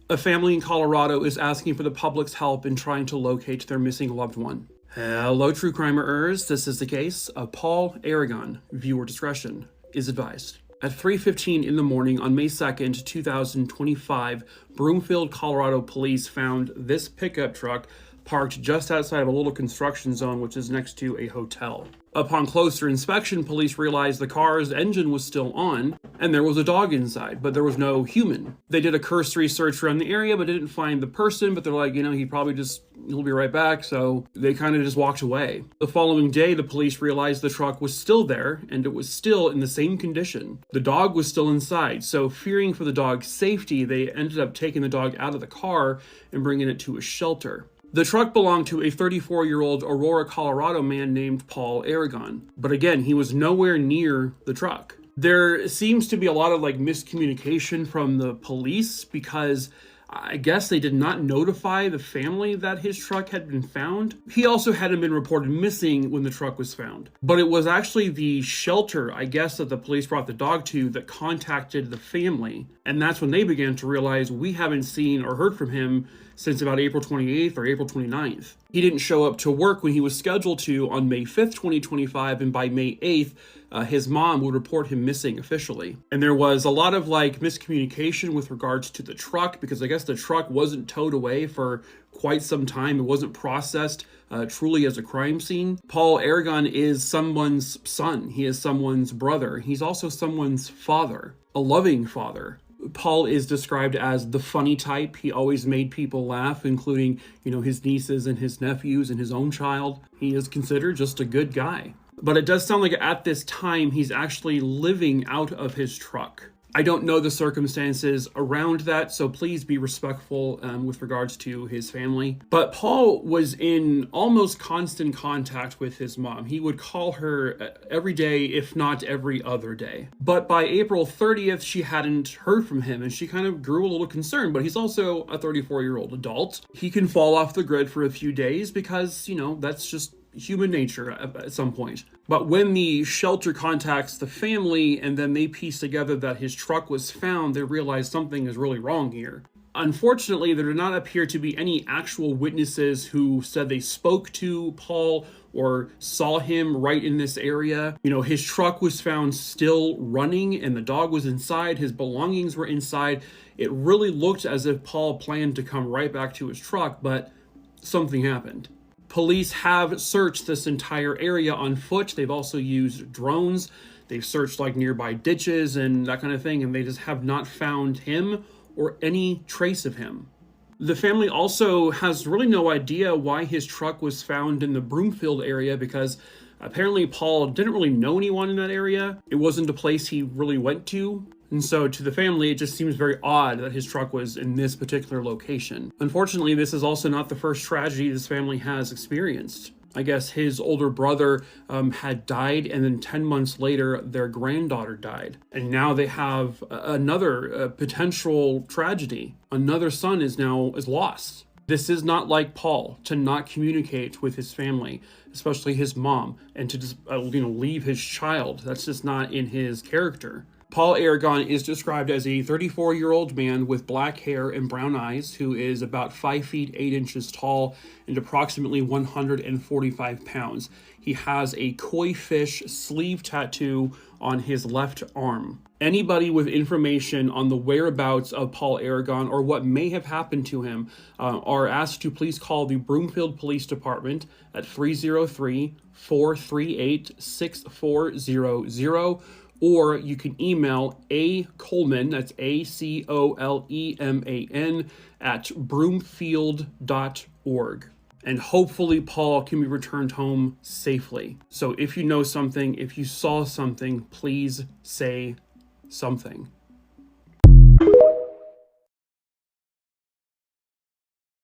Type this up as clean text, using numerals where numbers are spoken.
A family in Colorado is asking for the public's help in trying to locate their missing loved one. Hello, true crimerers. This is the case of Paul Aragon. Viewer discretion is advised. At 3:15 in the morning on May 2nd, 2025, Broomfield, Colorado police found this pickup truck parked just outside of a little construction zone, which is next to a hotel. Upon closer inspection, police realized the car's engine was still on, and there was a dog inside, but there was no human. They did a cursory search around the area, but didn't find the person, but they're like, he'll be right back, so they kind of just walked away. The following day, the police realized the truck was still there, and it was still in the same condition. The dog was still inside, so fearing for the dog's safety, they ended up taking the dog out of the car and bringing it to a shelter. The truck belonged to a 34-year-old Aurora, Colorado man named Paul Aragon. But again, he was nowhere near the truck. There seems to be a lot of miscommunication from the police because I guess they did not notify the family that his truck had been found. He also hadn't been reported missing when the truck was found. But it was actually the shelter, I guess, that the police brought the dog to that contacted the family. And that's when they began to realize we haven't seen or heard from him since about April 28th or April 29th. He didn't show up to work when he was scheduled to on May 5th, 2025, and by May 8th, his mom would report him missing officially. And there was a lot of miscommunication with regards to the truck because I guess the truck wasn't towed away for quite some time. It wasn't processed truly as a crime scene. Paul Aragon is someone's son. He is someone's brother. He's also someone's father, a loving father. Paul is described as the funny type. He always made people laugh, including, his nieces and his nephews and his own child. He is considered just a good guy. But it does sound like at this time he's actually living out of his truck. I don't know the circumstances around that, so please be respectful with regards to his family. But Paul was in almost constant contact with his mom. He would call her every day, if not every other day. But by April 30th, she hadn't heard from him, and she kind of grew a little concerned. But he's also a 34-year-old adult. He can fall off the grid for a few days because, that's just human nature at some point. But when the shelter contacts the family and then they piece together that his truck was found, they realize something is really wrong here. Unfortunately, there did not appear to be any actual witnesses who said they spoke to Paul or saw him right in this area. His truck was found still running and the dog was inside. His belongings were inside. It really looked as if Paul planned to come right back to his truck, but something happened. Police have searched this entire area on foot. They've also used drones. They've searched nearby ditches and that kind of thing, and they just have not found him or any trace of him. The family also has really no idea why his truck was found in the Broomfield area because apparently Paul didn't really know anyone in that area. It wasn't a place he really went to. And so to the family, it just seems very odd that his truck was in this particular location. Unfortunately, this is also not the first tragedy this family has experienced. I guess his older brother had died, and then 10 months later, their granddaughter died. And now they have another potential tragedy. Another son is lost. This is not like Paul to not communicate with his family, especially his mom, and to just leave his child. That's just not in his character. Paul Aragon is described as a 34-year-old man with black hair and brown eyes who is about 5 feet 8 inches tall and approximately 145 pounds. He has a koi fish sleeve tattoo on his left arm. Anybody with information on the whereabouts of Paul Aragon or what may have happened to him are asked to please call the Broomfield Police Department at 303-438-6400, or you can email Coleman, that's ACOLEMAN, at broomfield.org. And hopefully Paul can be returned home safely. So if you know something, if you saw something, please say something.